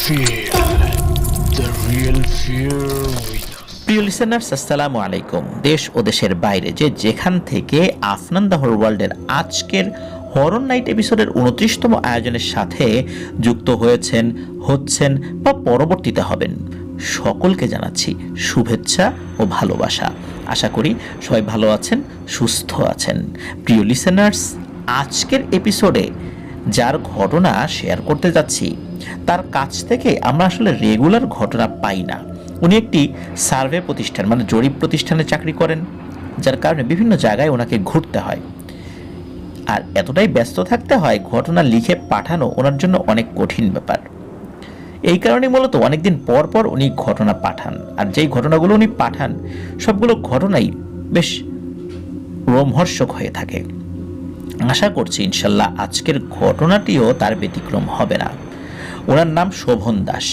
Feel the real fear with us. প্রিয় listeners, আসসালামু আলাইকুম। দেশ ও দেশের বাইরে যেখান থেকে আফনান দ্য হরর ওয়ার্ল্ডের আজকের হরর নাইট এপিসোডের 29তম আয়োজনের সাথে যুক্ত হচ্ছেন বা পরবর্তীতে হবেন, সকলকে জানাচ্ছি শুভেচ্ছা ও ভালোবাসা। আশা করি সবাই ভালো আছেন, সুস্থ আছেন। প্রিয় লিসেনার্স, আজকের এপিসোডে যার ঘটনা শেয়ার করতে যাচ্ছি তার কাছ থেকে আমরা আসলে রেগুলার ঘটনা পাই না। উনি একটি সার্ভে প্রতিষ্ঠান মানে জরিপ প্রতিষ্ঠানে চাকরি করেন, যার কারণে বিভিন্ন জায়গায় ওনাকে ঘুরতে হয় আর এতটাই ব্যস্ত থাকতে হয় ঘটনা লিখে পাঠানো ওনার জন্য অনেক কঠিন ব্যাপার। এই কারণে মূলত অনেকদিন পর পর উনি ঘটনা পাঠান, আর যেই ঘটনাগুলো উনি পাঠান সবগুলো ঘটনাই বেশ রোমহর্ষক হয়ে থাকে। আশা করছি ইনশাল্লাহ আজকের ঘটনাটিও তার ব্যতিক্রম হবে না। ওনার নাম শোভন দাস।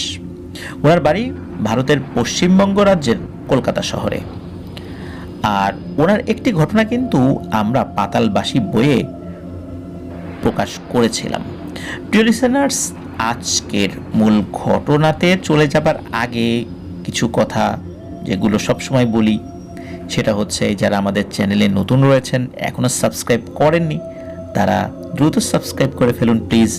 ওনার বাড়ি ভারতের পশ্চিমবঙ্গ রাজ্যের কলকাতা শহরে। আর ওনার একটি ঘটনা কিন্তু আমরা পাতালবাসী বইয়ে প্রকাশ করেছিলাম। প্রিয় লিসেনার্স, আজকের মূল ঘটনাতে চলে যাবার আগে কিছু কথা যেগুলো সবসময় বলি সেটা হচ্ছে, যারা আমাদের চ্যানেলে নতুন রয়েছেন এখনও সাবস্ক্রাইব করেননি তারা দ্রুত সাবস্ক্রাইব করে ফেলুন প্লিজ,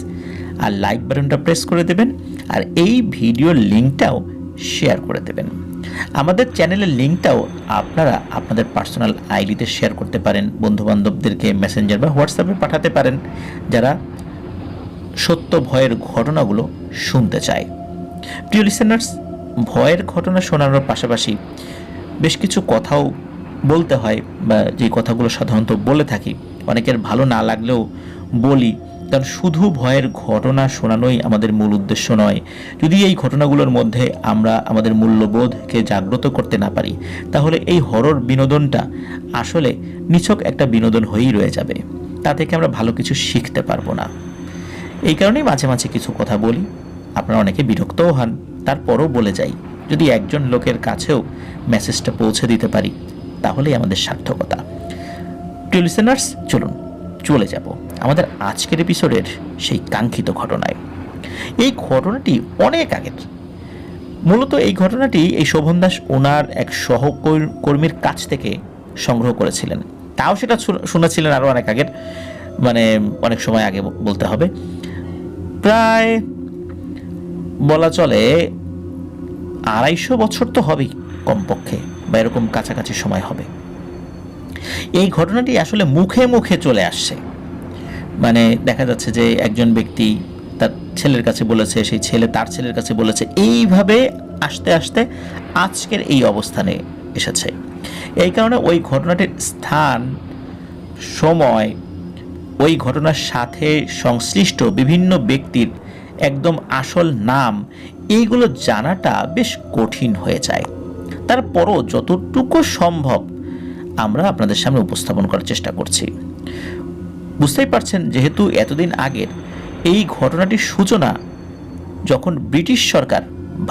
আর লাইক বাটনটা প্রেস করে দেবেন, আর এই ভিডিওর লিঙ্কটাও শেয়ার করে দেবেন। আমাদের চ্যানেলের লিঙ্কটাও আপনারা আপনাদের পার্সোনাল আইডিতে শেয়ার করতে পারেন, বন্ধুবান্ধবদেরকে মেসেঞ্জার বা হোয়াটসঅ্যাপে পাঠাতে পারেন যারা সত্য ভয়ের ঘটনাগুলো শুনতে চায়। প্রিয় লিসেনার্স, ভয়ের ঘটনা শোনানোর পাশাপাশি বেশ কিছু কথাও বলতে হয়, বা যে কথাগুলো সাধারণত বলে থাকি অনেকের ভালো না লাগলেও বলি, কারণ শুধু ভয়ের ঘটনা শোনানোই আমাদের মূল উদ্দেশ্য নয়। যদি এই ঘটনাগুলোর মধ্যে আমরা আমাদের মূল্যবোধকে জাগ্রত করতে না পারি তাহলে এই হরর বিনোদনটা আসলে নিছক একটা বিনোদন হয়েই রয়ে যাবে, তা থেকে আমরা ভালো কিছু শিখতে পারবো না। এই কারণেই মাঝে মাঝে কিছু কথা বলি, আপনারা অনেকে বিরক্তও হন, তারপরও বলে যাই। যদি একজন লোকের কাছেও মেসেজটা পৌঁছে দিতে পারি তাহলেই আমাদের সার্থকতা। প্রিয় লিসেনার্স, চলে যাব আমাদের আজকের এপিসোডের সেই কাঙ্ক্ষিত ঘটনায়। এই ঘটনাটি অনেক আগের। মূলত এই ঘটনাটি এই শোভন দাস ওনার এক সহকর্মীর কাছ থেকে সংগ্রহ করেছিলেন, তাও সেটা শুনেছিলেন আরও অনেক আগের, মানে অনেক সময় আগে বলতে হবে, প্রায় বলা চলে 250 বছর তো হবেই কমপক্ষে, বা এরকম কাছাকাছি সময় হবে। এই ঘটনাটি আসলে মুখে মুখে চলে আসছে, মানে দেখা যাচ্ছে যে একজন ব্যক্তি তার ছেলের কাছে বলেছে, সেই ছেলে তার ছেলের কাছে বলেছে, এইভাবে আস্তে আস্তে আজকের এই অবস্থানে এসেছে। এই কারণে ওই ঘটনাটির স্থান, সময়, ওই ঘটনার সাথে সংশ্লিষ্ট বিভিন্ন ব্যক্তির একদম আসল নাম এইগুলো জানাটা বেশ কঠিন হয়ে যায়। তারপরও যতটুকু সম্ভব আমরা আপনাদের সামনে উপস্থাপন করার চেষ্টা করছি। বুঝতেই পারছেন, যেহেতু এতদিন আগের এই ঘটনাটির সূচনা যখন ব্রিটিশ সরকার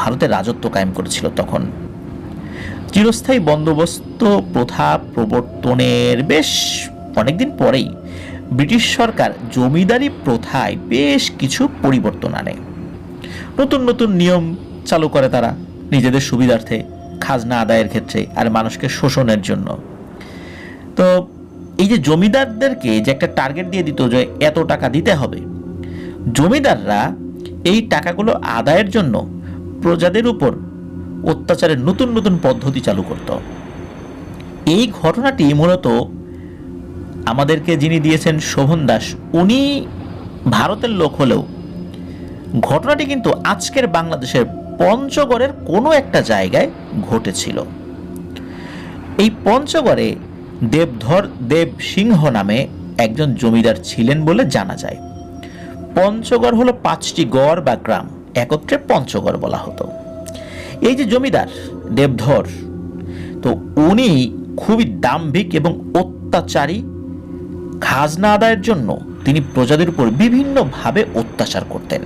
ভারতে রাজত্ব কায়েম করেছিল, তখন চিরস্থায়ী বন্দোবস্ত প্রথা প্রবর্তনের বেশ অনেকদিন পরেই ব্রিটিশ সরকার জমিদারি প্রথায় বেশ কিছু পরিবর্তন আনে। নতুন নতুন নিয়ম চালু করে তারা নিজেদের সুবিধার্থে, খাজনা আদায়ের ক্ষেত্রে আর মানুষকে শোষণের জন্য। তো এই যে জমিদারদেরকে যে একটা টার্গেট দিয়ে দিত যে এত টাকা দিতে হবে, জমিদাররা এই টাকাগুলো আদায়ের জন্য প্রজাদের উপর অত্যাচারের নতুন নতুন পদ্ধতি চালু করত। এই ঘটনাটি মূলত আমাদেরকে যিনি দিয়েছেন শোভন দাস, উনি ভারতের লোক হলেও ঘটনাটি কিন্তু আজকের বাংলাদেশের পঞ্চগড়ের কোনো একটা জায়গায় ঘটেছিল। এই পঞ্চগড়ে দেবধর দেব সিংহ নামে একজন জমিদার ছিলেন বলে জানা যায়। পঞ্চগড় হলো 5টি গড় বা গ্রাম, একত্রে পঞ্চগড় বলা হতো। এই যে জমিদার দেবধর, তো উনি খুবই দাম্ভিক এবং অত্যাচারী। খাজনা আদায়ের জন্য তিনি প্রজাদের উপর বিভিন্নভাবে অত্যাচার করতেন।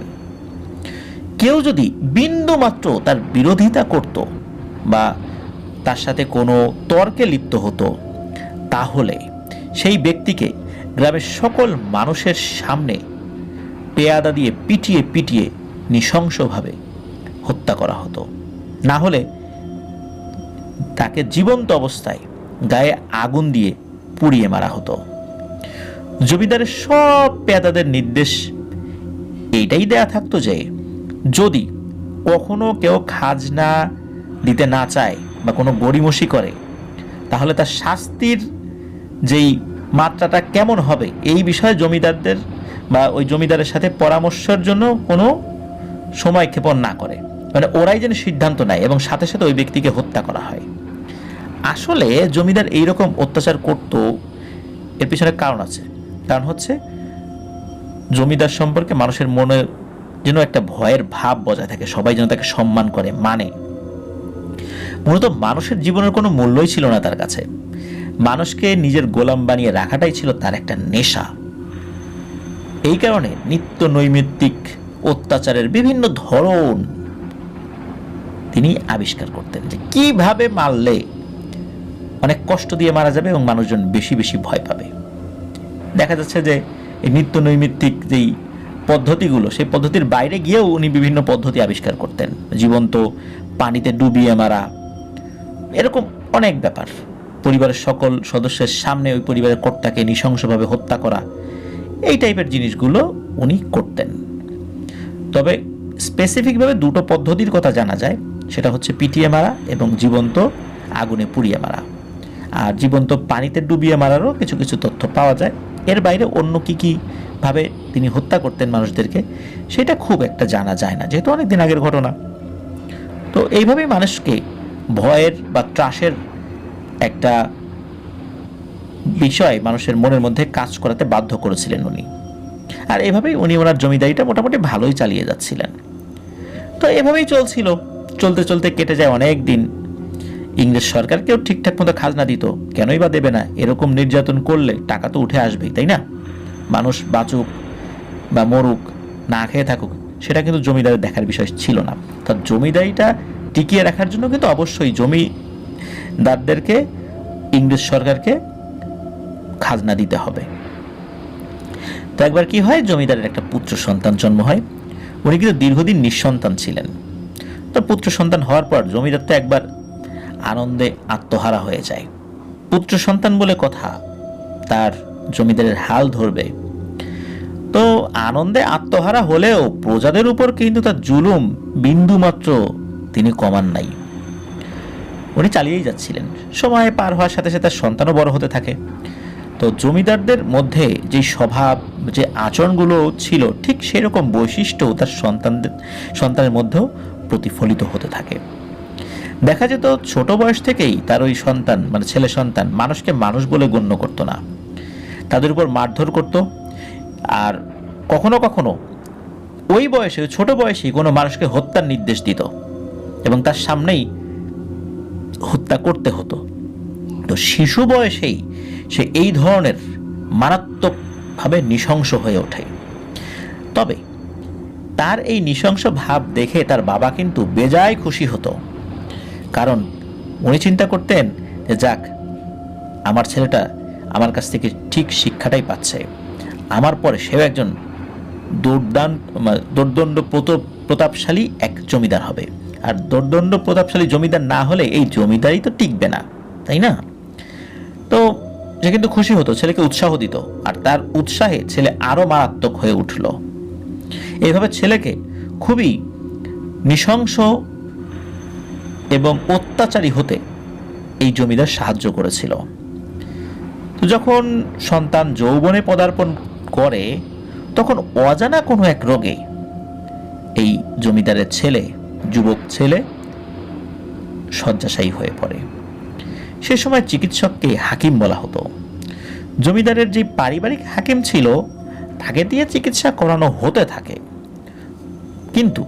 কেউ যদি বিন্দুমাত্র তার বিরোধিতা করত বা তার সাথে কোনো তর্কে লিপ্ত হতো তাহলে সেই ব্যক্তিকে গ্রামের সকল মানুষের সামনে পেয়াদা দিয়ে পিটিয়ে পিটিয়ে নৃশংসভাবে হত্যা করা হতো, না হলে তাকে জীবন্ত অবস্থায় গায়ে আগুন দিয়ে পুড়িয়ে মারা হতো। জমিদারের সব পেয়াদাদের নির্দেশ এইটাই দেয়া থাকতো যে যদি কখনো কেউ খাজনা দিতে না চায় বা কোনো গড়িমসি করে, তাহলে তার শাস্তির যেই মাত্রাটা কেমন হবে এই বিষয়ে জমিদারদের বা ওই জমিদারের সাথে পরামর্শের জন্য কোনো সময় ক্ষেপণ না করে, মানে ওরাই যেন সিদ্ধান্ত নেয় এবং সাথে সাথে ওই ব্যক্তিকে হত্যা করা হয়। আসলে জমিদার এইরকম অত্যাচার করত, এর পিছনে কারণ আছে। কারণ হচ্ছে জমিদার সম্পর্কে মানুষের মনে যেন একটা ভয়ের ভাব বজায় থাকে, সবাই যেন তাকে সম্মান করে, মানে মূলত মানুষের জীবনের কোনো মূল্যই ছিল না তার কাছে। মানুষকে নিজের গোলাম বানিয়ে রাখাটাই ছিল তার একটা নেশা। এই কারণে নিত্য নৈমিত্তিক অত্যাচারের বিভিন্ন ধরন তিনি আবিষ্কার করতেন, যে কিভাবে মারলে অনেক কষ্ট দিয়ে মারা যাবে এবং মানুষজন বেশি বেশি ভয় পাবে। দেখা যাচ্ছে যে এই নিত্য নৈমিত্তিক যেই পদ্ধতিগুলো, সেই পদ্ধতির বাইরে গিয়েও উনি বিভিন্ন পদ্ধতি আবিষ্কার করতেন। জীবন্ত পানিতে ডুবিয়ে মারা, এরকম অনেক ব্যাপার। পরিবারের সকল সদস্যের সামনে ওই পরিবারের কর্তাকে নৃশংসভাবে হত্যা করা, এই টাইপের জিনিসগুলো উনি করতেন। তবে স্পেসিফিকভাবে দুটো পদ্ধতির কথা জানা যায়, সেটা হচ্ছে পিটিয়ে মারা এবং জীবন্ত আগুনে পুড়িয়ে মারা। আর জীবন্ত পানিতে ডুবিয়ে মারারও কিছু কিছু তথ্য পাওয়া যায়। এর বাইরে অন্য কি কি ভাবে তিনি হত্যা করতেন মানুষদেরকে, সেটা খুব একটা জানা যায় না, যেহেতু অনেক দিন আগের ঘটনা। তো এইভাবেই মানুষকে ভয়ের বা ত্রাসের একটা বিষয় মানুষের মনের মধ্যে কাজ করাতে বাধ্য করেছিলেন উনি। আর এভাবেই উনি ওনার জমিদারিটা মোটামুটি ভালোই চালিয়ে যাচ্ছিলেন। তো এভাবেই চলছিল, চলতে চলতে কেটে যায় অনেক দিন। ইংরেজ সরকারকেও ঠিকঠাক মতো খাজনা দিত, কেনই বা দেবে না? এরকম নির্যাতন করলে টাকা তো উঠে আসবেই, তাই না? মানুষ বাঁচুক বা মরুক, না খেয়ে থাকুক, সেটা কিন্তু জমিদারের দেখার বিষয় ছিল না। তার জমিদারিটা টিকিয়ে রাখার জন্য কিন্তু অবশ্যই জমিদারদেরকে, ইংরেজ সরকারকে খাজনা দিতে হবে। তো একবার কি হয়, জমিদারের একটা পুত্র সন্তান জন্ম হয়। উনি কিন্তু দীর্ঘদিন নিঃসন্তান ছিলেন। তো পুত্র সন্তান হওয়ার পর জমিদার তো একবার আনন্দে আত্মহারা হয়ে যায়। পুত্র সন্তান বলে কথা, তার জমিদারের হাল ধরবে। তো আনন্দে আত্মহারা হলেও প্রজাদের উপর কিন্তু তার জুলুম বিন্দু মাত্র তিনি কমান নাই। উনি চালিয়েই যাচ্ছিলেন। সময় পার হওয়ার সাথে সাথে তার সন্তানও বড় হতে থাকে। তো জমিদারদের মধ্যে যে স্বভাব, যে আচরণগুলো ছিল, ঠিক সেরকম বৈশিষ্ট্য তার সন্তানের মধ্যেও প্রতিফলিত হতে থাকে। দেখা যেত ছোট বয়স থেকেই তার ওই সন্তান, মানে ছেলে সন্তান, মানুষকে মানুষ বলে গণ্য করতো না, তাদের উপর মারধর করত। আর কখনো কখনো ওই বয়সে, ছোট বয়সেই কোনো মানুষকে হত্যার নির্দেশ দিত এবং তার সামনেই হত্যা করতে হতো। তো শিশু বয়সেই সে এই ধরনের মারাত্মকভাবে নৃশংস হয়ে ওঠে। তবে তার এই নৃশংস ভাব দেখে তার বাবা কিন্তু বেজায় খুশি হতো, কারণ উনি চিন্তা করতেন যে যাক, আমার ছেলেটা আমার কাছ থেকে ঠিক শিক্ষাটাই পাচ্ছে, আমার পরে সেও একজন দুর্দণ্ড প্রতাপশালী এক জমিদার হবে। আর দুর্দণ্ড প্রতাপশালী জমিদার না হলে এই জমিদারি তো টিকবে না, তাই না? তো সে কিন্তু খুশি হতো, ছেলেকে উৎসাহ দিত, আর তার উৎসাহে ছেলে আরো মারাত্মক হয়ে উঠল। এইভাবে ছেলেকে খুবই নৃশংস এবং অত্যাচারী হতে এই জমিদার সাহায্য করেছিল। তো যখন সন্তান যৌবনে পদার্পণ করে, তখন অজানা কোনো এক রোগে এই জমিদারের ছেলে, যুবক ছেলে শয্যাশায়ী হয়ে পড়ে। সে সময় চিকিৎসককে হাকিম বলা হতো। জমিদারের যে পারিবারিক হাকিম ছিল, তাকে দিয়ে চিকিৎসা করানো হতে থাকে, কিন্তু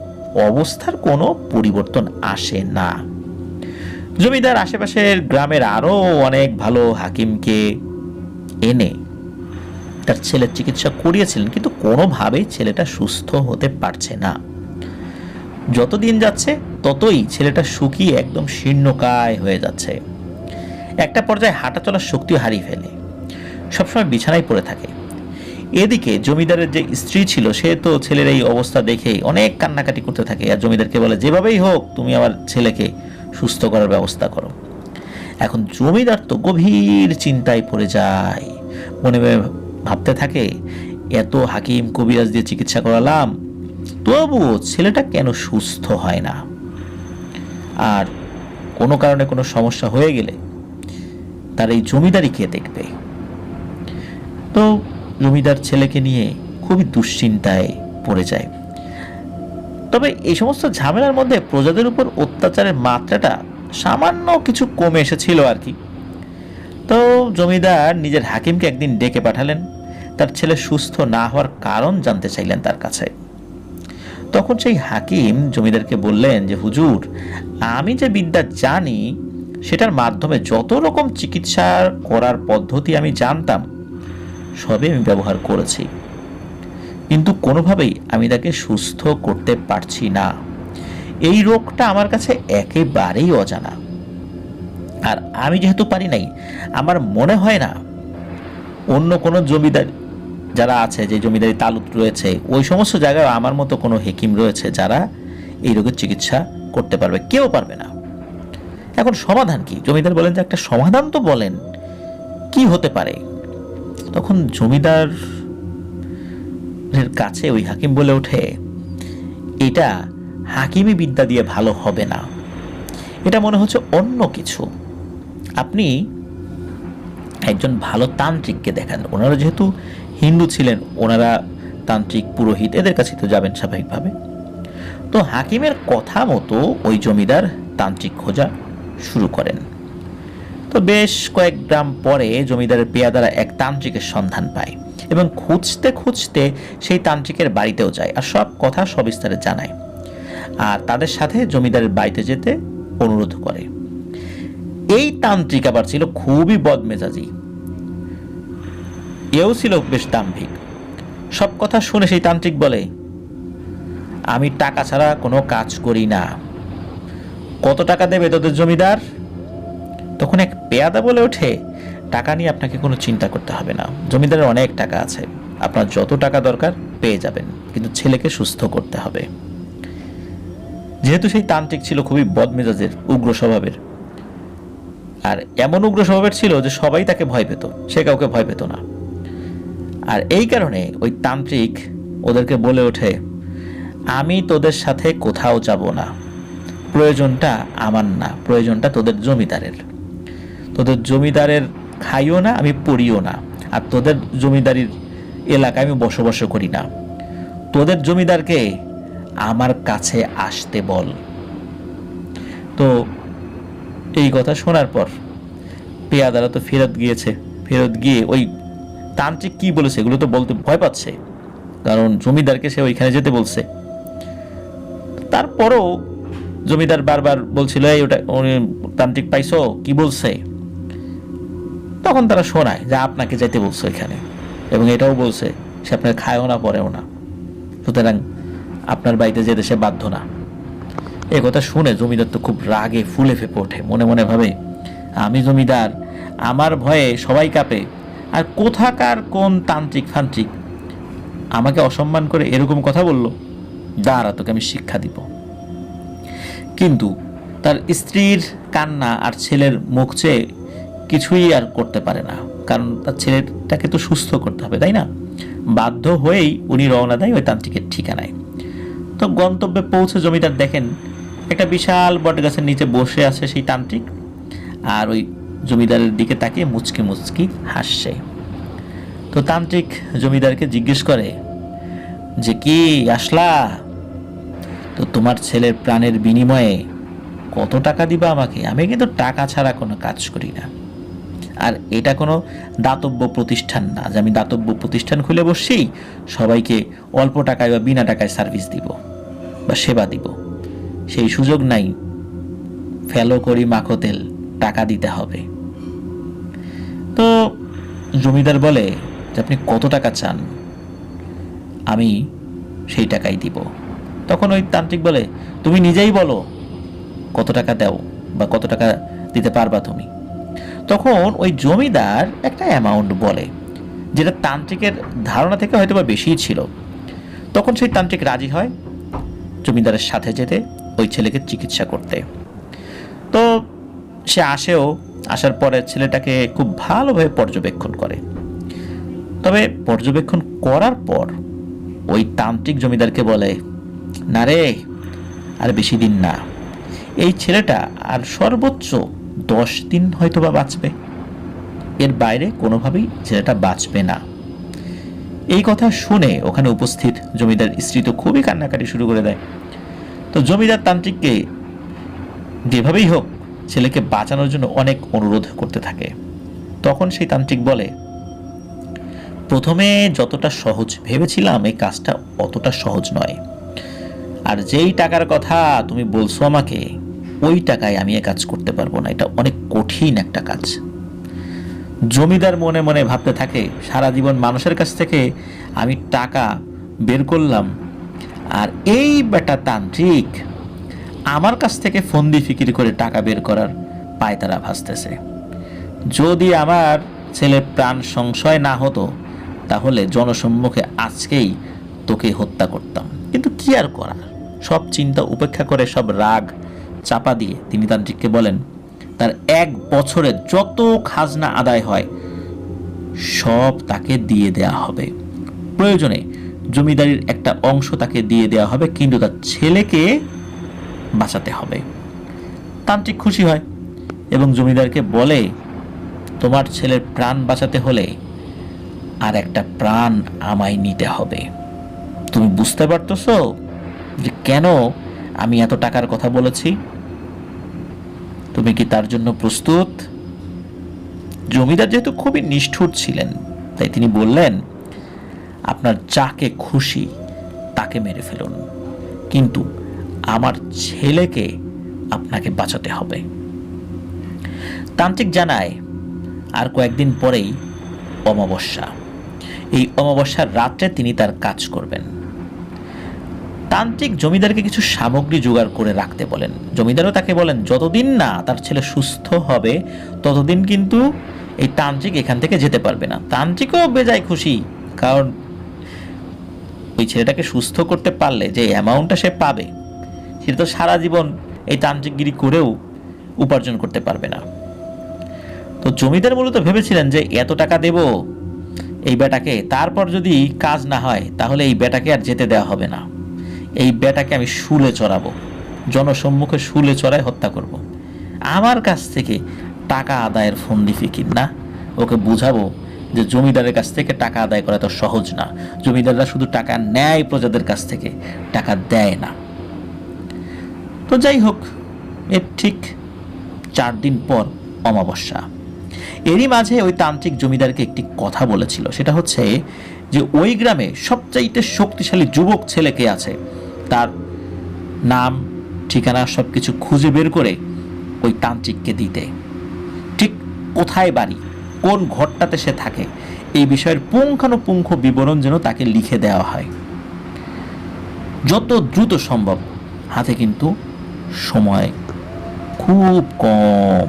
অবস্থার কোনো পরিবর্তন আসে না। জমিদার আশেপাশের গ্রামের আরো অনেক ভালো হাকিমকে এনে তার ছেলের চিকিৎসা করিয়েছিলেন, কিন্তু কোনোভাবেই ছেলেটা সুস্থ হতে পারছে না। যতদিন যাচ্ছে ততই ছেলেটা শুকিয়ে একদম শীর্ণকায় হয়ে যাচ্ছে। একটা পর্যায়ে হাঁটা চলার শক্তিও হারিয়ে ফেলে, সবসময় বিছানায় পড়ে থাকে। এদিকে জমিদারের যে স্ত্রী ছিল সে তো ছেলের এই অবস্থা দেখে অনেক কান্নাকাটি করতে থাকে, আর জমিদারকে বলে যেভাবেই হোক তুমি আমার ছেলেকে সুস্থ করার ব্যবস্থা করো। এখন জমিদার তো গভীর চিন্তায় পড়ে যায়, মনে মনে ভাবতে থাকে এত হাকিম কবিরাজ দিয়ে চিকিৎসা করালাম, তবুও ছেলেটা কেন সুস্থ হয় না, আর কোনো কারণে কোনো সমস্যা হয়ে গেলে তার এই জমিদারি কে দেখবে। তো জমিদার ছেলেকে নিয়ে খুবই দুশ্চিন্তায় পড়ে যায়। তবে এই সমস্ত ঝামেলার মধ্যে প্রজাদের উপর অত্যাচারের মাত্রাটা সামান্য কিছু কমে এসেছিল আর কি। তো জমিদার নিজের হাকিমকে একদিন ডেকে পাঠালেন, তার ছেলে সুস্থ না হওয়ার কারণ জানতে চাইলেন তার কাছে। তখন সেই হাকিম জমিদারকে বললেন যে হুজুর, আমি যে বিদ্যা জানি সেটার মাধ্যমে যত রকম চিকিৎসা করার পদ্ধতি আমি জানতাম সবই আমি ব্যবহার করেছি, কিন্তু কোনোভাবেই আমি তাকে সুস্থ করতে পারছি না। এই রোগটা আমার কাছে একেবারেই অজানা, আর আমি যেহেতু পারি নাই, আমার মনে হয় না অন্য কোনো জমিদার যারা আছে, যে জমিদারি তালুক রয়েছে, ওই সমস্ত জায়গায় আমার মতো কোনো হেকিম রয়েছে যারা এই রোগের চিকিৎসা করতে পারবে, কেউ পারবে না। এখন সমাধান কি? জমিদার বলেন যে একটা সমাধান তো বলেন, কি হতে পারে? তখন জমিদারের কাছে ওই হাকিম বলে ওঠে, এটা হাকিমি বিদ্যা দিয়ে ভালো হবে না, এটা মনে হচ্ছে অন্য কিছু। আপনি একজন ভালো তান্ত্রিককে দেখান। ওনারা যেহেতু হিন্দু ছিলেন, ওনারা তান্ত্রিক পুরোহিত এদের কাছে তো যাবেন স্বাভাবিকভাবে। তো হাকিমের কথা মতো ওই জমিদার তান্ত্রিক খোঁজা শুরু করেন। তো বেশ কয়েক গ্রাম পরে জমিদারের পেয়াদারা এক তান্ত্রিকের সন্ধান পায় এবং খুঁজতে খুঁজতে সেই তান্ত্রিকের বাড়িতেও যায় আর সব কথা সবিস্তারে জানায়, আর তাদের সাথে জমিদারের বাড়িতে যেতে অনুরোধ করে। এই তান্ত্রিক আবার ছিল খুবই বদমেজাজি, এও ছিল বেশ দাম্ভিক। সব কথা শুনে সেই তান্ত্রিক বলে, আমি টাকা ছাড়া কোনো কাজ করি না, কত টাকা দেবে তোদের জমিদার? তখন এক পেয়াদা বলে ওঠে, টাকা নিয়ে আপনাকে কোনো চিন্তা করতে হবে না, জমিদারের অনেক টাকা আছে, আপনার যত টাকা দরকার পেয়ে যাবেন, কিন্তু ছেলেকে সুস্থ করতে হবে। যেহেতু সেই তান্ত্রিক ছিল খুবই বদমেজাজের, উগ্র স্বভাবের, আর এমন উগ্র স্বভাবের ছিল যে সবাই তাকে ভয় পেত, সে কাউকে ভয় পেত না। আর এই কারণে ওই তান্ত্রিক ওদেরকে বলে ওঠে, আমি তোদের সাথে কোথাও যাব না, প্রয়োজনটা আমার না, প্রয়োজনটা তোদের জমিদারের। তোদের জমিদারের খাইও না, আমি পড়িও না, আর তোদের জমিদারির এলাকায় আমি বসবাস করি না। তোদের জমিদারকে আমার কাছে আসতে বল। তো এই কথা শোনার পর পেয়াদারা তো ফেরত গিয়েছে, ফেরত গিয়ে ওই তান্ত্রিক কি বলেছে এগুলো তো বলতে ভয় পাচ্ছে, কারণ জমিদারকে সে ওইখানে যেতে বলছে। তারপরও জমিদার বারবার বলছিল, এই ওটা তান্ত্রিক পাইছো কি বলছে? তখন তারা শোনায় যে আপনাকে যেতে বলছে এখানে, এবং এটাও বলছে সে আপনার খায়ও না পরেও না, সুতরাং আপনার বাড়িতে যেতে সে বাধ্য না। এ কথা শুনে জমিদার তো খুব রাগে ফুলে ফেপে ওঠে, মনে মনে ভাবে, আমি জমিদার, আমার ভয়ে সবাই কাঁপে, আর কোথাকার কোন তান্ত্রিক ফান্ত্রিক আমাকে অসম্মান করে এরকম কথা বলল, দাঁড়া তোকে আমি শিক্ষা দিব। কিন্তু তার স্ত্রীর কান্না আর ছেলের মুখ চেয়ে কিছুই আর করতে পারে না, কারণ তার ছেলেটাকে তো সুস্থ করতে হবে, তাই না? বাধ্য হয়েই উনি রওনা দেয় ওই তান্ত্রিকের ঠিকানায়। তো গন্তব্যে পৌঁছে জমিদার দেখেন একটা বিশাল বটগাছের নিচে বসে আছে সেই তান্ত্রিক, আর ওই জমিদারের দিকে তাকিয়ে মুচকি মুচকি হাসছে। তো তান্ত্রিক জমিদারকে জিজ্ঞেস করে যে, কি আসলা? তো তোমার ছেলের প্রাণের বিনিময়ে কত টাকা দিবা আমাকে? আমি কিন্তু টাকা ছাড়া কোনো কাজ করি না, আর এটা কোনো দাতব্য প্রতিষ্ঠান না যে আমি দাতব্য প্রতিষ্ঠান খুলে বসছি, সবাইকে অল্প টাকায় বা বিনা টাকায় সার্ভিস দিব বা সেবা দিব, সেই সুযোগ নাই। ফেলো করি মাখো তেল, টাকা দিতে হবে। তো জমিদার বলে যে আপনি কত টাকা চান, আমি সেই টাকাই দিব। তখন ওই তান্ত্রিক বলে, তুমি নিজেই বলো কত টাকা দাও বা কত টাকা দিতে পারবা তুমি। তখন ওই জমিদার একটা অ্যামাউন্ট বলে, যেটা তান্ত্রিকের ধারণা থেকে হয়তো বা বেশিই ছিল। তখন সেই তান্ত্রিক রাজি হয় জমিদারের সাথে যেতে ওই ছেলেকে চিকিৎসা করতে। তো সে আসার পরে ছেলেটাকে খুব ভালোভাবে পর্যবেক্ষণ করে। তবে পর্যবেক্ষণ করার পর ওই তান্ত্রিক জমিদারকে বলে, না রে, আর বেশি দিন না, এই ছেলেটা আর সর্বোচ্চ 10 দিন হয়তো বা বাঁচবে, এর বাইরে কোনোভাবেই ছেলেটা বাঁচবে না। এই কথা শুনে ওখানে উপস্থিত জমিদার স্ত্রী তো খুবই কান্নাকাটি শুরু করে দেয়। তো জমিদার তান্ত্রিককে যেভাবেই হোক ছেলেকে বাঁচানোর জন্য অনেক অনুরোধ করতে থাকে। তখন সেই তান্ত্রিক বলে, প্রথমে যতটা সহজ ভেবেছিলাম এই কাজটা অতটা সহজ নয়, আর যেই টাকার কথা তুমি বলছো আমাকে, ওই টাকায় আমি এ কাজ করতে পারবো না, এটা অনেক কঠিন একটা কাজ। জমিদার মনে মনে ভাবতে থাকে, সারা জীবন মানুষের কাছ থেকে আমি টাকা বের করলাম, আর এই বেটা তান্ত্রিক আমার কাছ থেকে ফন্দি ফিকির করে টাকা বের করার পায়তারা ভাসতেছে। যদি আমার ছেলের প্রাণ সংশয় না হতো তাহলে জনসম্মুখে আজকেই তোকে হত্যা করতাম, কিন্তু কি আর করার। সব চিন্তা উপেক্ষা করে, সব রাগ চাপা দিয়ে তিনি তান্ত্রিককে বলেন, তার 1 বছরে যত খাজনা আদায় হয় সব তাকে দিয়ে দেয়া হবে, প্রয়োজনে জমিদারির একটা অংশ তাকে দিয়ে দেওয়া হবে, কিন্তু তার ছেলেকে বাঁচাতে হবে। তান্ত্রিক খুশি হয় এবং জমিদারকে বলে, তোমার ছেলের প্রাণ বাঁচাতে হলে আর একটা প্রাণ আমায় নিতে হবে। তুমি বুঝতে পারতেছো যে কেন আমি এত টাকার কথা বলেছি? তুমি কি তার জন্য প্রস্তুত? জমিদার যেহেতু খুবই নিষ্ঠুর ছিলেন, তাই তিনি বললেন, আপনার যাকে খুশি তাকে মেরে ফেলুন, কিন্তু আমার ছেলেকে আপনাকে বাঁচাতে হবে। তান্ত্রিক জানায়, আর কয়েকদিন পরেই অমাবস্যা। এই অমাবস্যার রাত্রে তিনি তার কাজ করবেন। তান্ত্রিক জমিদারকে কিছু সামগ্রী জোগাড় করে রাখতে বলেন। জমিদারও তাকে বলেন, যতদিন না তার ছেলে সুস্থ হবে ততদিন কিন্তু এই তান্ত্রিক এখান থেকে যেতে পারবে না। তান্ত্রিকও বেজায় খুশি, কারণ ওই ছেলেটাকে সুস্থ করতে পারলে যে অ্যামাউন্টটা সে পাবে সেটা তো সারা জীবন এই তান্ত্রিকগিরি করেও উপার্জন করতে পারবে না। তো জমিদার মূলত ভেবেছিলেন যে এত টাকা দেব এই বেটাকে, তারপর যদি কাজ না হয় তাহলে এই বেটাকে আর যেতে দেওয়া হবে না, এই বেটাকে আমি শুলে চড়াবো, জনসম্মুখে শুলে চড়াই হত্যা করব। আমার কাছ থেকে টাকা আদায়ের ফন্দি ফিকির না, ওকে বুঝাবো যে জমিদারের কাছ থেকে টাকা আদায় করা তো সহজ না, জমিদাররা শুধু টাকা নেয় প্রজাদের কাছ থেকে, টাকা দেয় না। তো যাই হোক, এর ঠিক 4 দিন পর অমাবস্যা। এরই মাঝে ওই তান্ত্রিক জমিদারকে একটি কথা বলেছিল, সেটা হচ্ছে যে ওই গ্রামে সবচাইতে শক্তিশালী যুবক ছেলে কে আছে, তার নাম ঠিকানা সবকিছু খুঁজে বের করে ওই তান্ত্রিককে দিতে। ঠিক কোথায় বাড়ি, কোন ঘরটাতে সে থাকে, এই বিষয়ের পুঙ্খানুপুঙ্খ বিবরণ যেন তাকে লিখে দেওয়া হয় যত দ্রুত সম্ভব। হাতে কিন্তু সময় খুব কম।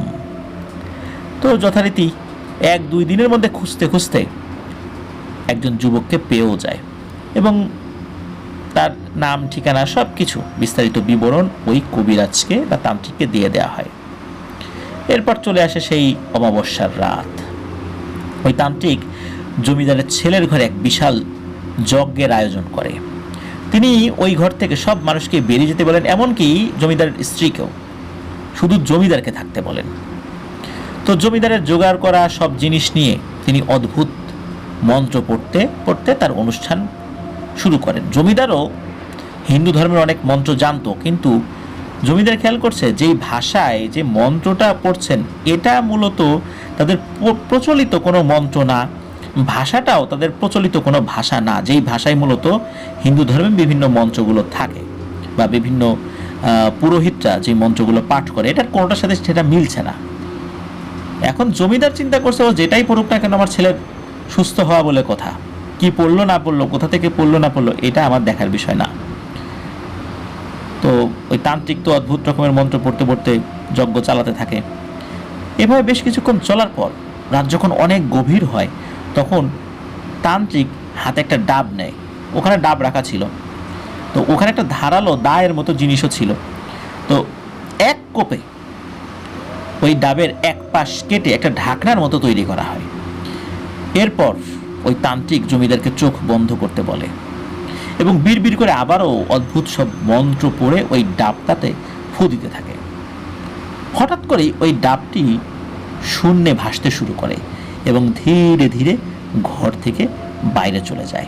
তো যথারীতি 1-2 দিনের মধ্যে খুঁজতে খুঁজতে একজন যুবককে পেয়েও যায় এবং তার নাম ঠিকানা সব কিছু বিস্তারিত বিবরণ ওই কবিরাজকে বা তান্ত্রিককে দিয়ে দেওয়া হয়। এরপর চলে আসে সেই অমাবস্যার রাত। ওই তান্ত্রিক জমিদারের ছেলের ঘরে এক বিশাল যজ্ঞের আয়োজন করে। তিনি ওই ঘর থেকে সব মানুষকে বেরিয়ে যেতে বলেন, এমনকি জমিদারের স্ত্রীকেও, শুধু জমিদারকে থাকতে বলেন। তো জমিদারের জোগাড় করা সব জিনিস নিয়ে তিনি অদ্ভুত মন্ত্র পড়তে পড়তে তার অনুষ্ঠান শুরু করেন। জমিদারও হিন্দু ধর্মের অনেক মন্ত্র জানতো, কিন্তু জমিদার খেয়াল করছে যেই ভাষায় যে মন্ত্রটা পড়ছেন এটা মূলত তাদের প্রচলিত কোনো মন্ত্র না, ভাষাটাও তাদের প্রচলিত কোনো ভাষা না, যেই ভাষায় মূলত হিন্দু ধর্মে বিভিন্ন মন্ত্রগুলো থাকে বা বিভিন্ন পুরোহিতরা যে মন্ত্রগুলো পাঠ করে, এটার কোনোটার সাথে সেটা মিলছে না। এখন জমিদার চিন্তা করছে, ও যেটাই পড়ুক না কেন আমার ছেলের সুস্থ হওয়া বলে কথা, কি পড়লো না পড়লো, কোথা থেকে পড়লো না পড়লো, এটা আমার দেখার বিষয় না। তো ওই তান্ত্রিক তো অদ্ভুত রকমের মন্ত্র পড়তে পড়তে যজ্ঞ চালাতে থাকে। এভাবে বেশ কিছুক্ষণ চলার পর রাত যখন অনেক গভীর হয় তখন তান্ত্রিক হাতে একটা ডাব নেয়, ওখানে ডাব রাখা ছিল, তো ওখানে একটা ধারালো দায়ের মতো জিনিসও ছিল। তো এক কোপে ওই ডাবের এক পাশ কেটে একটা ঢাকনার মতো তৈরি করা হয়। এরপর ওই তান্ত্রিক জমিদারকে চোখ বন্ধ করতে বলে এবং বিড়বিড় করে আবারও অদ্ভুত সব মন্ত্র পড়ে ওই ডাবটাতে ফু দিতে থাকে। হঠাৎ করেই ওই ডাবটি শূন্যে ভাসতে শুরু করে এবং ধীরে ধীরে ঘর থেকে বাইরে চলে যায়।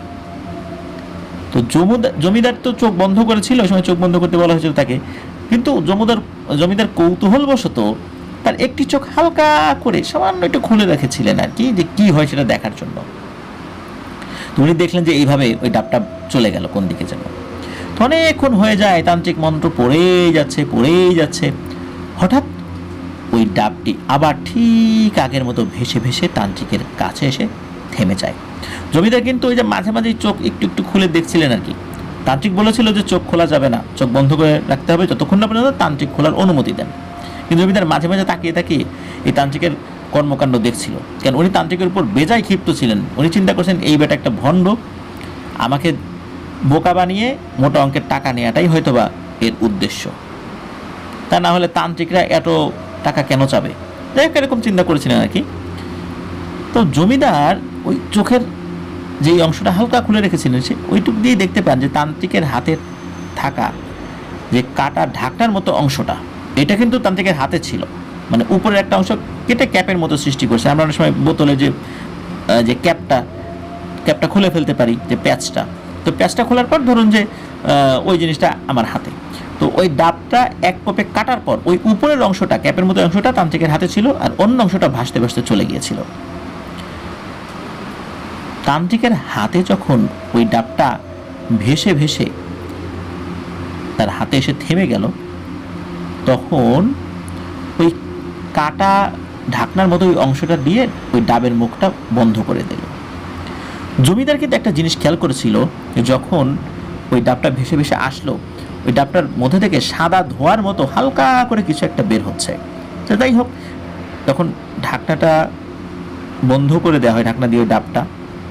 তো জমিদার তো চোখ বন্ধ করেছিল, ওই সময় চোখ বন্ধ করতে বলা হয়েছিল তাকে, কিন্তু জমিদার কৌতূহলবশত তার একটি চোখ হালকা করে সামান্য একটু খুলে রেখেছিলেন আর কি, যে কি হয় সেটা দেখার জন্য। তো উনি দেখলেন যে এইভাবে ওই ডাবটা চলে গেল কোন দিকে যেন। তো অনেকক্ষণ হয়ে যায়, তান্ত্রিক মন্ত্র পড়েই যাচ্ছে। হঠাৎ ওই ডাবটি আবার ঠিক আগের মতো ভেসে ভেসে তান্ত্রিকের কাছে এসে থেমে যায়। জমিদার কিন্তু ওই যে মাঝে মাঝে চোখ একটু একটু খুলে দেখছিলেন আর কি। তান্ত্রিক বলেছিল যে চোখ খোলা যাবে না, চোখ বন্ধ করে রাখতে হবে যতক্ষণ না পর্যন্ত তান্ত্রিক খোলার অনুমতি দেন। কিন্তু জমিদার মাঝে মাঝে তাকিয়ে এই তান্ত্রিকের কর্মকাণ্ড দেখছিল, কারণ উনি তান্ত্রিকের উপর বেজায় ক্ষিপ্ত ছিলেন। উনি চিন্তা করছেন এই বেটা একটা ভণ্ড, আমাকে বোকা বানিয়ে মোটা অঙ্কের টাকা নেওয়াটাই হয়তোবা এর উদ্দেশ্য, তা না হলে তান্ত্রিকরা এত টাকা কেন চাবে, যাই হোক এরকম চিন্তা করেছিলেন আর কি। তো জমিদার ওই চোখের যেই অংশটা হালকা খুলে রেখেছিলেন সে ওইটুক দিয়ে দেখতে পান যে তান্ত্রিকের হাতে থাকা যে কাটা ঢাকনার মতো অংশটা, এটা কিন্তু তান্ত্রিকের হাতে ছিল, মানে উপরের একটা অংশ কেটে ক্যাপের মতো সৃষ্টি করছে। আমরা অনেক সময় বোতলে যে ক্যাপটা খুলে ফেলতে পারি, যে প্যাচটা, তো প্যাচটা খোলার পর ধরুন যে ওই জিনিসটা আমার হাতে। তো ওই ডাবটা এক কোপে কাটার পর ওই উপরের অংশটা, ক্যাপের মতো অংশটা তান্ত্রিকের হাতে ছিল, আর অন্য অংশটা ভাসতে ভাসতে চলে গিয়েছিল। তান্ত্রিকের হাতে যখন ওই ডাবটা ভেসে ভেসে তার হাতে এসে থেমে গেল, তখন ওই কাটা ঢাকনার মতো ওই অংশটা দিয়ে ওই ডাবের মুখটা বন্ধ করে দিল। জমিদার কিন্তু একটা জিনিস খেয়াল করেছিল, যখন ওই ডাবটা ভেসে ভেসে আসলো, ওই ডাবটার মধ্যে থেকে সাদা ধোঁয়ার মতো হালকা করে কিছু একটা বের হচ্ছে। তো যাই হোক, তখন ঢাকনাটা বন্ধ করে দেওয়া হয়, ঢাকনা দিয়ে ওই ডাবটা,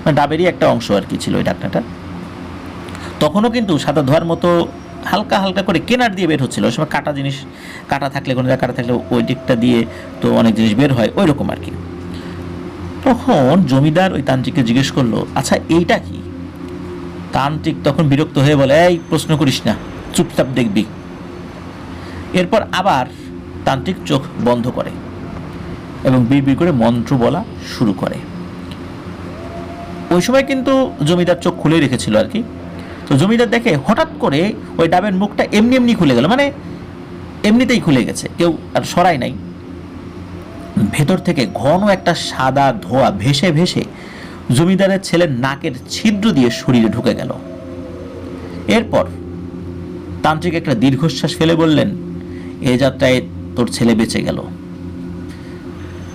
মানে ডাবেরই একটা অংশ আর কি ছিল ওই ঢাকনাটা, তখনও কিন্তু সাদা ধোঁয়ার মতো হালকা হালকা করে কেনার দিয়ে বের হচ্ছিল। ওই সময় কাটা থাকলে কোনো জায়গায় কাটা থাকলে ওই দিকটা দিয়ে তো অনেক জিনিস বের হয়, ওই রকম আর কি। তখন জমিদার ওই তান্ত্রিককে জিজ্ঞেস করলো, আচ্ছা এইটা কি? তান্ত্রিক তখন বিরক্ত হয়ে বলে, এই প্রশ্ন করিস না, চুপচাপ দেখবি। এরপর আবার তান্ত্রিক চোখ বন্ধ করে এবং বিড়বিড় করে মন্ত্র বলা শুরু করে। ওই সময় কিন্তু জমিদার চোখ খুলে রেখেছিল আর কি। তো জমিদার দেখে হঠাৎ করে ওই ডাবের মুখটা এমনি খুলে গেল, মানে এমনিতেই খুলে গেছে, কেউ আর সরাই নাই। ভেতর থেকে ঘন একটা সাদা ধোঁয়া ভেসে ভেসে জমিদারের ছেলের নাকের ছিদ্র দিয়ে শরীরে ঢুকে গেল। এরপর তান্ত্রিক একটা দীর্ঘশ্বাস ফেলে বললেন, এ যাত্রায় তোর ছেলে বেঁচে গেল,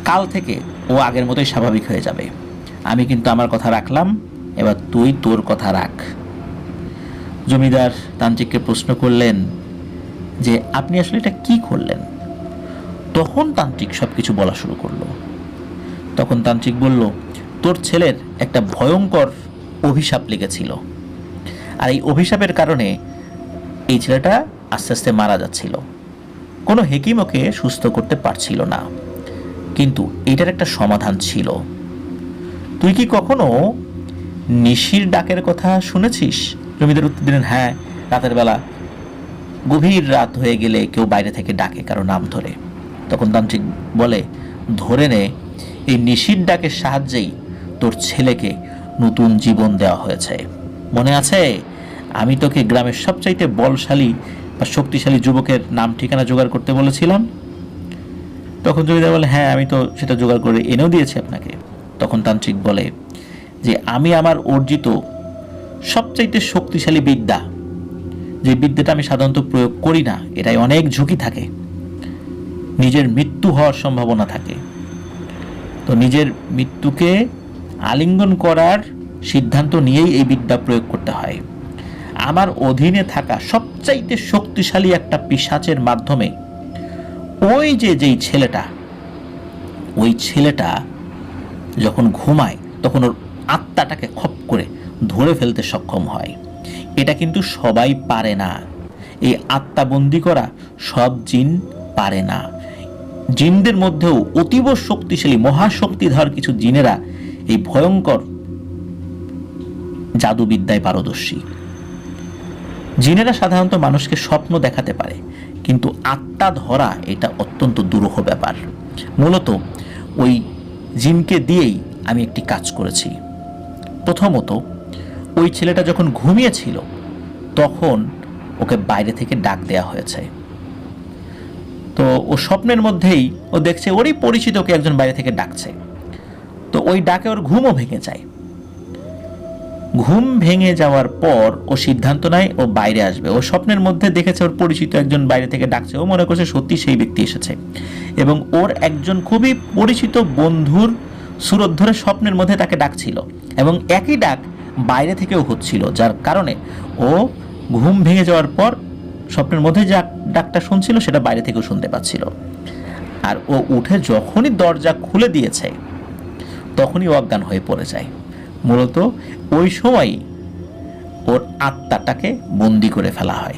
কাল থেকে ও আগের মতোই স্বাভাবিক হয়ে যাবে। আমি কিন্তু আমার কথা রাখলাম, এবার তুই তোর কথা রাখ। জমিদার তান্ত্রিককে প্রশ্ন করলেন যে আপনি আসলে এটা কি করলেন? তখন তান্ত্রিক সবকিছু বলা শুরু করলো। তখন তান্ত্রিক বলল, তোর ছেলের একটা ভয়ঙ্কর অভিশাপ লেগেছিল, আর এই অভিশাপের কারণে এই ছেলেটা আস্তে আস্তে মারা যাচ্ছিল। কোনো হেকিম ওকে সুস্থ করতে পারছিল না, কিন্তু এটার একটা সমাধান ছিল। তুই কি কখনো নিশির ডাকের কথা শুনেছিস? জমিদার উত্তর দিলেন, হ্যাঁ, রাতের বেলা গভীর রাত হয়ে গেলে কেউ বাইরে থেকে ডাকে কারো নাম ধরে। তখন তান্ত্রিক বলে, ধরে নে এই নিশির ডাকের সাহায্যেই তোর ছেলেকে নতুন জীবন দেওয়া হয়েছে। মনে আছে আমি তোকে গ্রামের সবচাইতে বলশালী বা শক্তিশালী যুবকের নাম ঠিকানা জোগাড় করতে বলেছিলাম? তখন জমিদার বলে, হ্যাঁ, আমি তো সেটা জোগাড় করে এনেও দিয়েছি আপনাকে। তখন তান্ত্রিক বলে যে আমি আমার অর্জিত সবচাইতে শক্তিশালী বিদ্যা, যে বিদ্যাটা আমি সাধারণত প্রয়োগ করি না, এটাই অনেক ঝুঁকি থাকে, নিজের মৃত্যু হওয়ার সম্ভাবনা থাকে, তো নিজের মৃত্যুকে আলিঙ্গন করার সিদ্ধান্ত নিয়েই এই বিদ্যা প্রয়োগ করতে হয়। আমার অধীনে থাকা সবচাইতে শক্তিশালী একটা পিশাচের মাধ্যমে যেই ছেলেটা, ওই ছেলেটা যখন ঘুমায় তখন ওর আত্মাটাকে খপ করে ধরে ফেলতে সক্ষম হয়। এটা কিন্তু সবাই পারে না। এই আত্মা বন্দি করা সব জিন পারে না। জিনদের মধ্যেও অতীব শক্তিশালী মহাশক্তিধর কিছু জিনেরা এই ভয়ঙ্কর জাদুবিদ্যায় পারদর্শী। জিনেরা সাধারণত মানুষকে স্বপ্ন দেখাতে পারে, কিন্তু আত্মা ধরা এটা অত্যন্ত দুরূহ ব্যাপার। মূলত ওই জিনকে দিয়েই আমি একটি কাজ করেছি। প্রথমত, ওই ছেলেটা যখন ঘুমিয়েছিল তখন ওকে বাইরে থেকে ডাক দেয়া হয়েছে। তো ও স্বপ্নের মধ্যেই ও দেখছে ওরই পরিচিত ওকে একজন বাইরে থেকে ডাকছে। তো ওই ডাকে ওর ঘুমও ভেঙে যায়। ঘুম ভেঙে যাওয়ার পর ও সিদ্ধান্ত নেয় ও বাইরে আসবে। ও স্বপ্নের মধ্যে দেখেছে ওর পরিচিত একজন বাইরে থেকে ডাকছে। ও মনে করছে সত্যি সেই ব্যক্তি এসেছে, এবং ওর একজন খুবই পরিচিত বন্ধুর সুরত ধরে স্বপ্নের মধ্যে তাকে ডাকছিল, এবং একই ডাক বাইরে থেকেও হচ্ছিল, যার কারণে ও ঘুম ভেঙে যাওয়ার পর স্বপ্নের মধ্যে যা ডাকটা শুনছিল সেটা বাইরে থেকেও শুনতে পাচ্ছিল। আর ও উঠে যখনই দরজা খুলে দিয়েছে তখনই অজ্ঞান হয়ে পড়ে যায়। মূলত ওই সময় ওর আত্মাটাকে বন্দি করে ফেলা হয়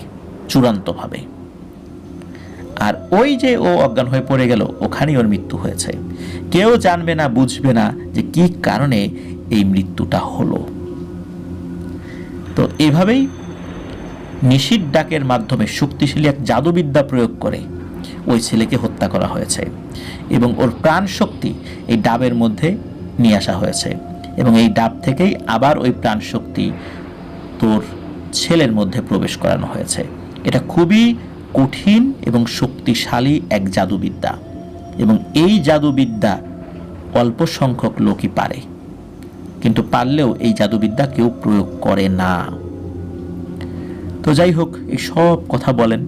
চূড়ান্তভাবে। আর ওই যে ও অজ্ঞান হয়ে পড়ে গেল, ওখানেই ওর মৃত্যু হয়েছে। কেউ জানবে না, বুঝবে না যে কি কারণে এই মৃত্যুটা হলো। তো এভাবেই নিশির ডাকের মাধ্যমে শক্তিশালী এক জাদুবিদ্যা প্রয়োগ করে ওই ছেলেকে হত্যা করা হয়েছে, এবং ওর প্রাণ শক্তি এই ডাবের মধ্যে নিয়ে আসা হয়েছে, এবং এই ডাব থেকেই আবার ওই প্রাণ শক্তি তোর ছেলের মধ্যে প্রবেশ করানো হয়েছে। এটা খুবই কঠিন এবং শক্তিশালী এক জাদুবিদ্যা, এবং এই জাদুবিদ্যা অল্প সংখ্যক লোকই পারে, কিন্তু পারলেও এই জাদুবিদ্যা কেউ প্রয়োগ করে না। তো যাই হোক, এই সব কথা বলেন,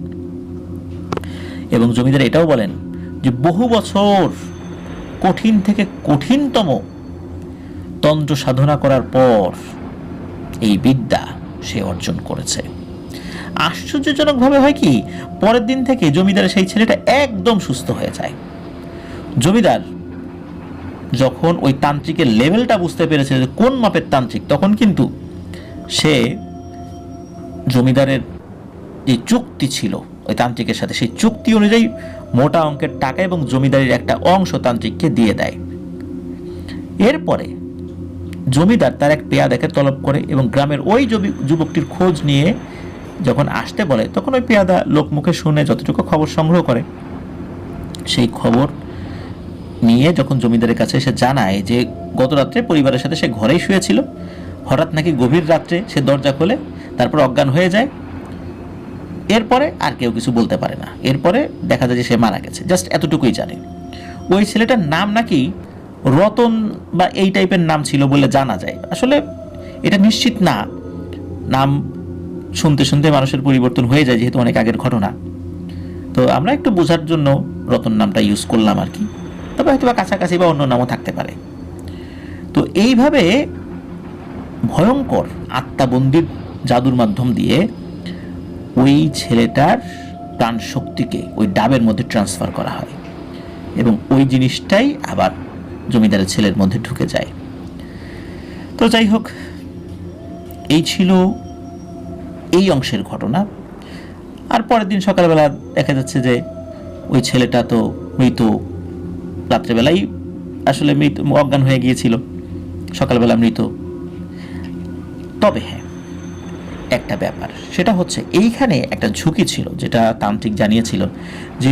এবং জমিদার এটাও বলেন যে বহু বছর কঠিন থেকে কঠিনতম তন্ত্র সাধনা করার পর এই বিদ্যা সে অর্জন করেছে। আশ্চর্যজনকভাবে হয় কি, পরের দিন থেকে জমিদারের সেই ছেলেটা একদম সুস্থ হয়ে যায়। জমিদার যখন ওই তান্ত্রিকের লেভেলটা বুঝতে পেরেছে যে কোন মাপের তান্ত্রিক, তখন কিন্তু সে জমিদারের যে চুক্তি ছিল ওই তান্ত্রিকের সাথে, সেই চুক্তি অনুযায়ী মোটা অঙ্কের টাকা এবং জমিদারের একটা অংশ তান্ত্রিককে দিয়ে দেয়। এরপরে জমিদার তার এক পেয়াদাকে তলব করে, এবং গ্রামের ওই যুবকটির খোঁজ নিয়ে যখন আসতে বলে, তখন ওই পেয়াদা লোকমুখে শুনে যতটুকু খবর সংগ্রহ করে, সেই খবর নিয়ে যখন জমিদারের কাছে এসে জানায় যে গত রাত্রে পরিবারের সাথে সে ঘরেই শুয়েছিল, হঠাৎ নাকি গভীর রাত্রে সে দরজা খোলে, তারপর অজ্ঞান হয়ে যায়। এরপরে আর কেউ কিছু বলতে পারে না। এরপরে দেখা যায় যে সে মারা গেছে, জাস্ট এতটুকুই জানে। ওই ছেলেটার নাম নাকি রতন বা এই টাইপের নাম ছিল বলে জানা যায়। আসলে এটা নিশ্চিত না, নাম শুনতে শুনতে মানুষের পরিবর্তন হয়ে যায়, যেহেতু অনেক আগের ঘটনা। তো আমরা একটু বোঝার জন্য রতন নামটা ইউজ করলাম আর কি, তবে হয়তো বা কাছাকাছি বা অন্য নামও থাকতে পারে। তো এইভাবে ভয়ঙ্কর আত্মাবন্দির জাদুর মাধ্যম দিয়ে ওই ছেলেটার প্রাণ শক্তিকে ওই ডাবের মধ্যে ট্রান্সফার করা হয়, এবং ওই জিনিসটাই আবার জমিদারের ছেলের মধ্যে ঢুকে যায়। তো যাই হোক, এই ছিল এই অংশের ঘটনা। আর পরের দিন সকালবেলা দেখা যাচ্ছে যে ওই ছেলেটা তো মৃত, রাত্রেবেলাই আসলে মৃত, অজ্ঞান হয়ে গিয়েছিল, সকালবেলা মৃত। তবে হ্যাঁ, একটা ব্যাপার, সেটা হচ্ছে এইখানে একটা ঝুঁকি ছিল, যেটা তান্ত্রিক জানিয়েছিল, যে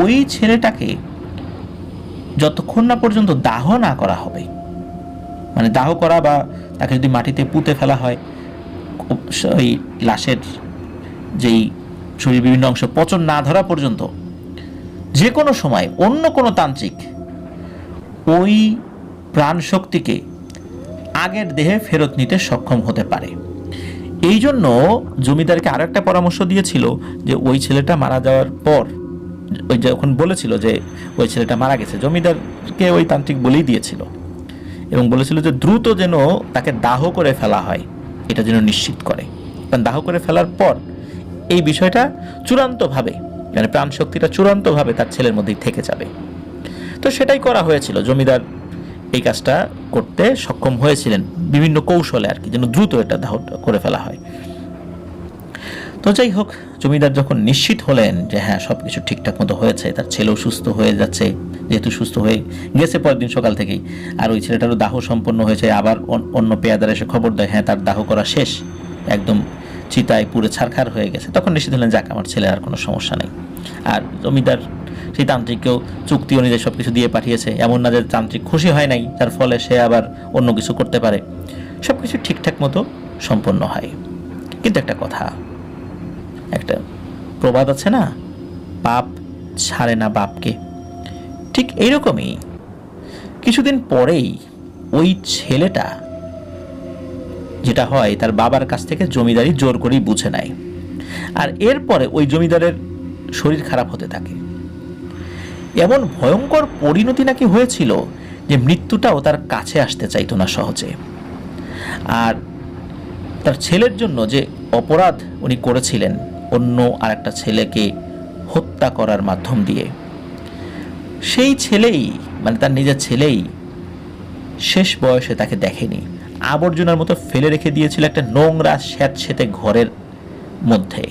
ওই ছেলেটাকে যতক্ষণ না পর্যন্ত দাহ না করা হবে, মানে দাহ করা বা তাকে যদি মাটিতে পুঁতে ফেলা হয়, ওই লাশের যেই শরীর বিভিন্ন অংশ পচন না ধরা পর্যন্ত, যে কোনো সময় অন্য কোনো তান্ত্রিক ওই প্রাণ শক্তিকে আগের দেহে ফেরত নিতে সক্ষম হতে পারে। এই জন্য জমিদারকে আরো একটা পরামর্শ দিয়েছিল যে ওই ছেলেটা মারা যাওয়ার পর, ওই যখন বলেছিল যে ওই ছেলেটা মারা গেছে, জমিদারকে ওই তান্ত্রিক বলেই দিয়েছিল, এবং বলেছিল যে দ্রুত যেন তাকে দাহ করে ফেলা হয়, এটা যেন নিশ্চিত করে। কারণ দাহ করে ফেলার পর এই বিষয়টা চূড়ান্তভাবে, মানে প্রাণ শক্তিটা চূড়ান্তভাবে তার ছেলের মধ্যেই থেকে যাবে। তো সেটাই করা হয়েছিল। জমিদার এই কাজটা করতে সক্ষম হয়েছিলেন বিভিন্ন কৌশলে আর কি, যেন দ্রুত এটা দাহ করে ফেলা হয়। তো যাই হোক, জমিদার যখন নিশ্চিত হলেন যে হ্যাঁ সব কিছু ঠিকঠাক মতো হয়েছে, তার ছেলেও সুস্থ হয়ে যাচ্ছে, যেহেতু সুস্থ হয়ে গেছে পরের দিন সকাল থেকেই, আর ওই ছেলেটারও দাহ সম্পন্ন হয়েছে, আবার অন্য পেয়াদার এসে খবর দেয় হ্যাঁ তার দাহ করা শেষ, একদম চিতায় পুরো ছারখার হয়ে গেছে, তখন নিশ্চিত হলেন যাক আমার ছেলে আর কোনো সমস্যা নেই। আর জমিদার সেই তান্ত্রিককেও চুক্তি অনুযায়ী সব কিছু দিয়ে পাঠিয়েছে, এমন না যে তান্ত্রিক খুশি হয় নাই, যার ফলে সে আবার অন্য কিছু করতে পারে, সব কিছু ঠিকঠাক মতো সম্পন্ন হয়। কিন্তু একটা কথা, একটা প্রবাদ আছে না, পাপ ছাড়ে না বাপকে, ঠিক এইরকমই কিছুদিন পরেই ওই ছেলেটা যেটা হয় তার বাবার কাছ থেকে জমিদারি জোর করেই বুঝে নেয়, আর এরপরে ওই জমিদারের শরীর খারাপ হতে থাকে। এমন ভয়ঙ্কর পরিণতি নাকি হয়েছিল যে মৃত্যুটাও তার কাছে আসতে চাইতো না সহজে। আর তার ছেলের জন্য যে অপরাধ উনি করেছিলেন, অন্য আর একটা ছেলেকে হত্যা করার মাধ্যম দিয়ে, সেই ছেলেই মানে তার নিজের ছেলেই শেষ বয়সে তাকে দেখেনি, আবর্জনার মতো ফেলে রেখে দিয়েছিল একটা নোংরা স্যাঁতসেঁতে ঘরের মধ্যে।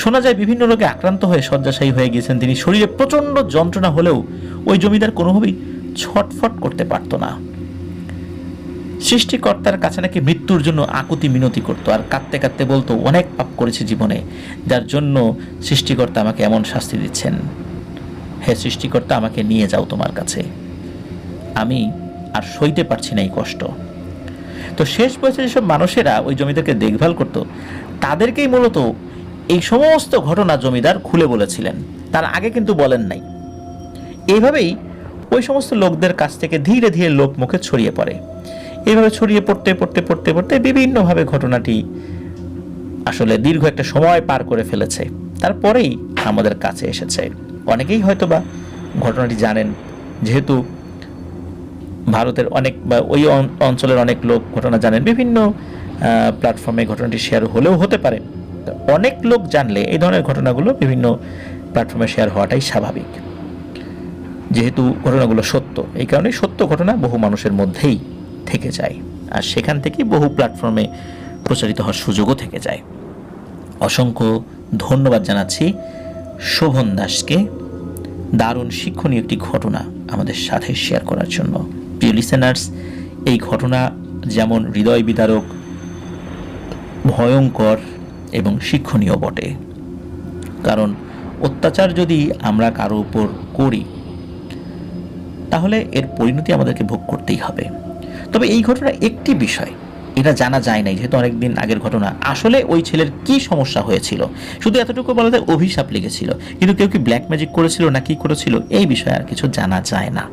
শোনা যায় বিভিন্ন রোগে আক্রান্ত হয়ে শয্যাশায়ী হয়ে গিয়েছেন তিনি, শরীরে প্রচণ্ড যন্ত্রণা হলেও ওই জমিদার কোনোভাবেই ছটফট করতে পারত না। সৃষ্টিকর্তার কাছে নাকি মৃত্যুর জন্য আকুতি মিনতি করতো, আর কাঁদতে কাঁদতে বলতো অনেক পাপ করেছি জীবনে, যার জন্য সৃষ্টিকর্তা আমাকে এমন শাস্তি দিচ্ছেন, হে সৃষ্টিকর্তা আমাকে নিয়ে যাও তোমার কাছে, আমি আর সইতে পারছি না এই কষ্ট। তো শেষ বয়সে যেসব মানুষেরা ওই জমিদারকে দেখভাল করত, তাদেরকেই মূলত এই সমস্ত ঘটনা জমিদার খুলে বলেছিলেন, তার আগে কিন্তু বলেন নাই। এইভাবেই ওই সমস্ত লোকদের কাছ থেকে ধীরে ধীরে লোক মুখে ছড়িয়ে পড়ে। এইভাবে ছড়িয়ে পড়তে পড়তে পড়তে পড়তে বিভিন্নভাবে ঘটনাটি আসলে দীর্ঘ একটা সময় পার করে ফেলেছে, তারপরেই আমাদের কাছে এসেছে। অনেকেই হয়তো বা ঘটনাটি জানেন, যেহেতু ভারতের অনেক বা ওই অঞ্চলের অনেক লোক ঘটনা জানেন, বিভিন্ন প্ল্যাটফর্মে ঘটনাটি শেয়ার হলেও হতে পারে। অনেক লোক জানলে এই ধরনের ঘটনাগুলো বিভিন্ন প্ল্যাটফর্মে শেয়ার হওয়াটাই স্বাভাবিক, যেহেতু ঘটনাগুলো সত্য। এই কারণে সত্য ঘটনা বহু মানুষের মধ্যেই থেকে যায়, আর সেখান থেকেই বহু প্ল্যাটফর্মে প্রচারিত হওয়ার সুযোগও থেকে যায়। অসংখ্য ধন্যবাদ জানাচ্ছি শোভন দাসকে দারুণ শিক্ষণীয় একটি ঘটনা আমাদের সাথে শেয়ার করার জন্য। প্রিয় লিসেনার্স, এই ঘটনা যেমন হৃদয় বিদারক, ভয়ঙ্কর এবং শিক্ষণীয় বটে, কারণ অত্যাচার যদি আমরা কারো উপর করি তাহলে এর পরিণতি আমাদেরকে ভোগ করতেই হবে। তবে এই ঘটনা একটি বিষয়, এটা জানা যায় নাই, যেহেতু অনেকদিন আগের ঘটনা, আসলে ওই ছেলের কি সমস্যা হয়েছিল, শুধু এতটুকু বলা যায় অভিশাপ লেগেছিল, কিন্তু কেউ কি ব্ল্যাক ম্যাজিক করেছিল না কি করেছিল এই বিষয়ে আর কিছু জানা যায় না,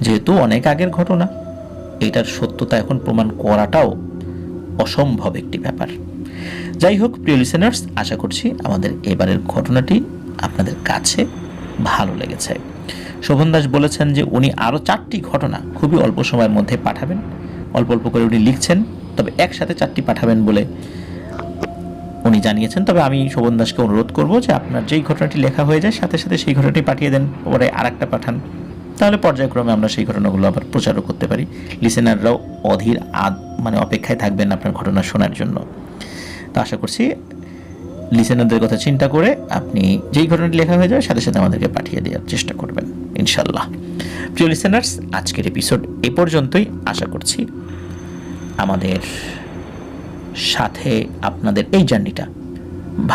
যেহেতু অনেক আগের ঘটনা। এটার সত্যতা এখন প্রমাণ করাটাও অসম্ভব একটি ব্যাপার। যাই হোক প্রিয় লিসেনার্স, আশা করছি আমাদের এবারের ঘটনাটি আপনাদের কাছে ভালো লেগেছে। শোভন দাস বলেছেন যে উনি আরও 4টি ঘটনা খুবই অল্প সময়ের মধ্যে পাঠাবেন, অল্প অল্প করে উনি লিখছেন, তবে একসাথে 4টি পাঠাবেন বলে উনি জানিয়েছেন। তবে আমি শোভন দাসকে অনুরোধ করব যে আপনার যেই ঘটনাটি লেখা হয়ে যায় সাথে সাথে সেই ঘটনাটি পাঠিয়ে দেন, পরে আরেকটা পাঠান, তাহলে পর্যায়ক্রমে আমরা সেই ঘটনাগুলো আবার প্রচারও করতে পারি। লিসেনাররাও অধীর অপেক্ষায় থাকবেন আপনার ঘটনা শোনার জন্য। তো আশা করছি লিসেনারদের কথা চিন্তা করে আপনি যেই ঘটনাটি লেখা হয়ে যাবে সাথে সাথে আমাদেরকে পাঠিয়ে দেওয়ার চেষ্টা করবেন ইনশাল্লাহ। প্রিয় লিসেনার্স, আজকের এপিসোড এ পর্যন্তই। আশা করছি আমাদের সাথে আপনাদের এই জার্নিটা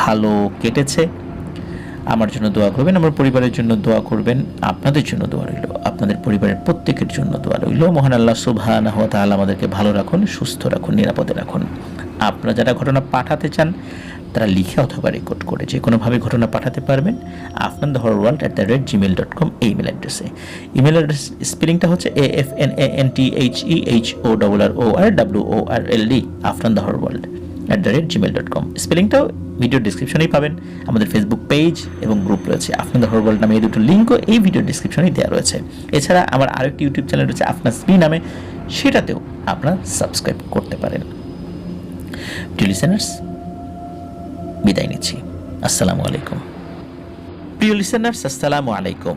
ভালো কেটেছে। আমার জন্য দোয়া করবেন, আমার পরিবারের জন্য দোয়া করবেন, আপনাদের জন্য দোয়া রইল, আপনাদের পরিবারের প্রত্যেকের জন্য দোয়া রইল। মহান আল্লাহ সুবহানাহু ওয়া তাআলা আমাদেরকে ভালো রাখুন, সুস্থ রাখুন, নিরাপদে রাখুন। আপনারা যারা ঘটনা পাঠাতে চান তারা লিখে অথবা রেকর্ড করে যে কোনোভাবে ঘটনা পাঠাতে পারবেন afnandahorworld@gmail.com এই ইমেল অ্যাড্রেসে। ইমেল অ্যাড্রেস স্পেলিংটা হচ্ছে AFNANTHEHORWORLD afnandahorworld@gmail.com। স্পেলিংটাও ভিডিও ডিসক্রিপশনেই পাবেন। আমাদের ফেসবুক পেজ এবং গ্রুপ রয়েছে, আফনান দ্য হরওয়ার্ল্ড নামে, এই দুটো লিঙ্কও এই ভিডিও ডিসক্রিপশনেই দেওয়া রয়েছে। এছাড়া আমার আরেকটি ইউটিউব চ্যানেল রয়েছে আফনাস বি নামে, সেটাতেও আপনারা সাবস্ক্রাইব করতে পারেন। প্রিয় লিসেনার্স, বিদায় নিচ্ছি। আসসালামু আলাইকুম। প্রিয় লিসেনার্স, আসসালামু আলাইকুম।